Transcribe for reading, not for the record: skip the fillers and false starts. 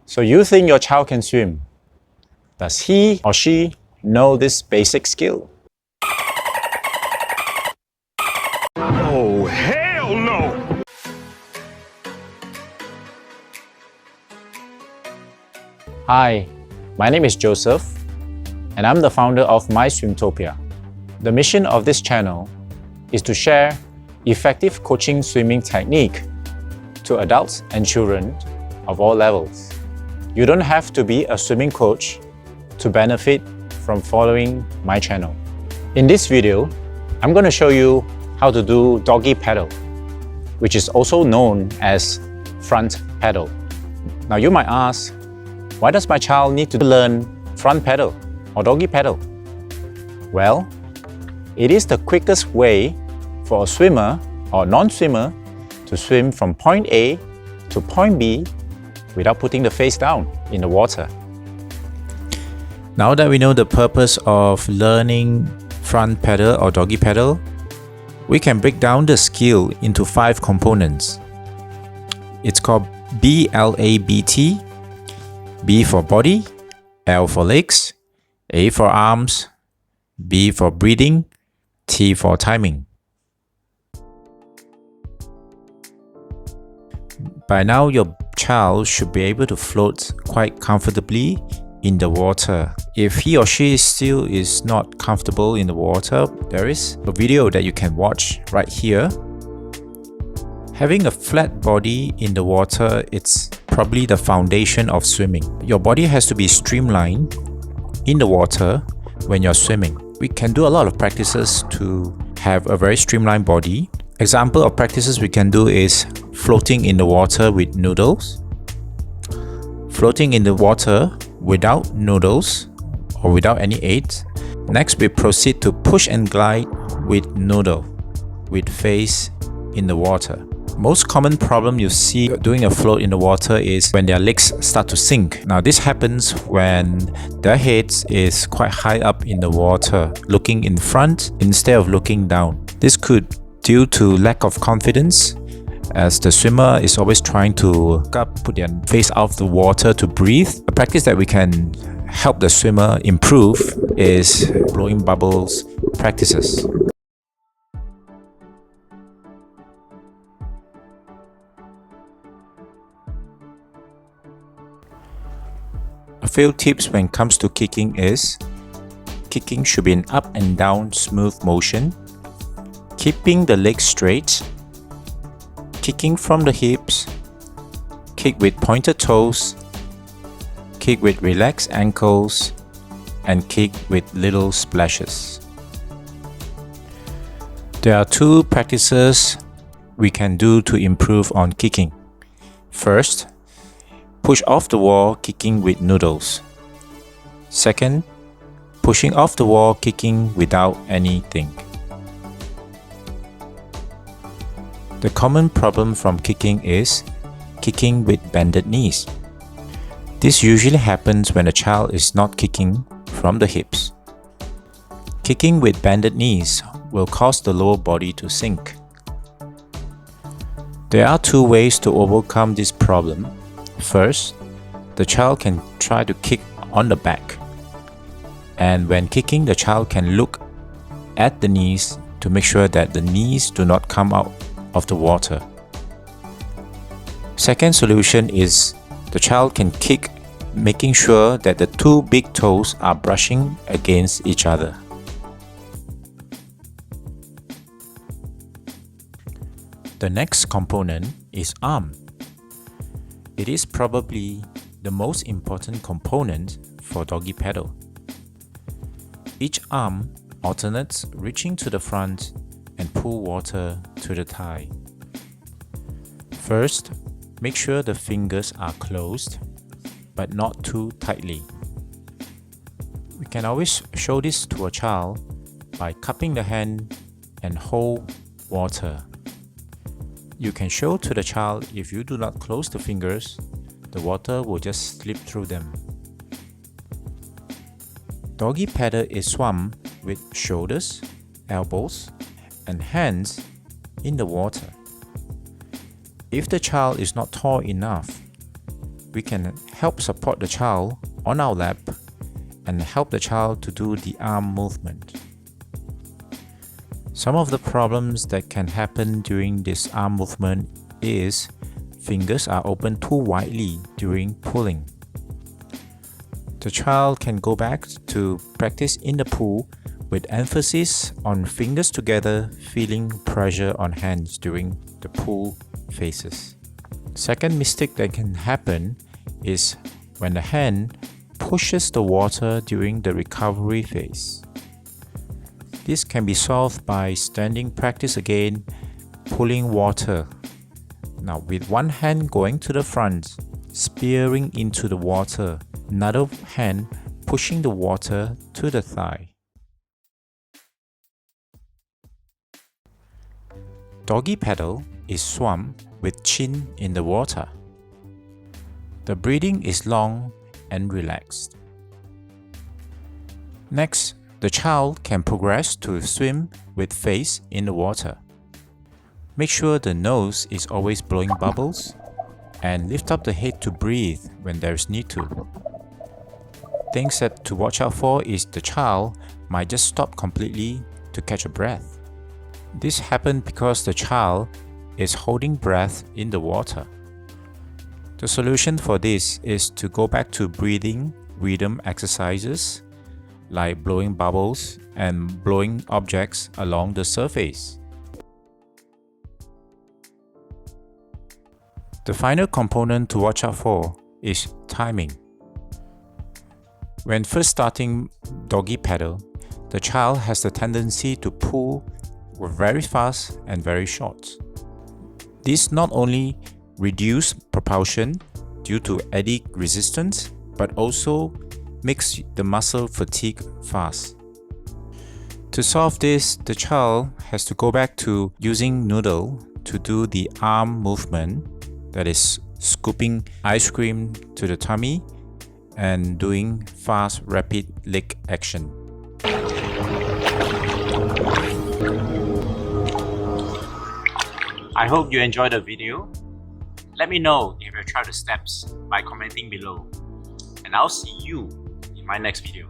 So you think your child can swim? Does he or she know this basic skill? Oh, hell no! Hi, my name is Joseph, and I'm the founder of My Swimtopia. The mission of this channel is to share effective coaching swimming technique to adults and children of all levels. You don't have to be a swimming coach to benefit from following my channel. In this video, I'm going to show you how to do doggy paddle, which is also known as front paddle. Now you might ask, why does my child need to learn front paddle or doggy paddle? Well, it is the quickest way for a swimmer or non-swimmer to swim from point A to point B without putting the face down in the water. Now that we know the purpose of learning front paddle or doggy paddle, we can break down the skill into 5 components. It's called BLABT. B for body, L for legs, A for arms, B for breathing, T for timing. By now, your child should be able to float quite comfortably in the water. If he or she still is not comfortable in the water, there is a video that you can watch right here. Having a flat body in the water, it's probably the foundation of swimming. Your body has to be streamlined in the water when you're swimming. We can do a lot of practices to have a very streamlined body. Example of practices we can do is floating in the water with noodles, floating in the water without noodles or without any aids. Next, we proceed to push and glide with noodle, with face in the water. Most common problem you see doing a float in the water is when their legs start to sink. Now this happens when their heads is quite high up in the water, looking in front instead of looking down. This could due to lack of confidence, as the swimmer is always trying to look up, put their face out of the water to breathe. A practice that we can help the swimmer improve is blowing bubbles practices. A few tips when it comes to kicking is, kicking should be an up and down smooth motion, keeping the legs straight, kicking from the hips, kick with pointed toes, kick with relaxed ankles, and kick with little splashes. There are 2 practices we can do to improve on kicking. First, push off the wall kicking with noodles. Second, pushing off the wall kicking without anything. The common problem from kicking is kicking with bended knees. This usually happens when a child is not kicking from the hips. Kicking with bended knees will cause the lower body to sink. There are 2 ways to overcome this problem. First, the child can try to kick on the back, and when kicking, the child can look at the knees to make sure that the knees do not come out of the water. Second solution is the child can kick, making sure that the 2 big toes are brushing against each other. The next component is arm. It is probably the most important component for doggy paddle. Each arm alternates reaching to the front and pull water to the thigh. First, make sure the fingers are closed, but not too tightly. We can always show this to a child by cupping the hand and hold water. You can show to the child if you do not close the fingers, the water will just slip through them. Doggy paddle is swum with shoulders, elbows, and hands in the water. If the child is not tall enough, we can help support the child on our lap and help the child to do the arm movement. Some of the problems that can happen during this arm movement is fingers are open too widely during pulling. The child can go back to practice in the pool with emphasis on fingers together, feeling pressure on hands during the pull phases. Second mistake that can happen is when the hand pushes the water during the recovery phase. This can be solved by standing practice again, pulling water. Now with one hand going to the front, spearing into the water, another hand pushing the water to the thigh. Doggy paddle is swum with chin in the water. The breathing is long and relaxed. Next, the child can progress to swim with face in the water. Make sure the nose is always blowing bubbles and lift up the head to breathe when there is need to. Things that to watch out for is the child might just stop completely to catch a breath. This happens because the child is holding breath in the water. The solution for this is to go back to breathing rhythm exercises like blowing bubbles and blowing objects along the surface. The final component to watch out for is timing. When first starting doggy paddle, the child has the tendency to pull very fast and very short. This not only reduces propulsion due to eddy resistance, but also makes the muscle fatigue fast. To solve this, the child has to go back to using noodle to do the arm movement, that is scooping ice cream to the tummy and doing fast rapid leg action. I hope you enjoyed the video. Let me know if you tried the steps by commenting below. And I'll see you in my next video.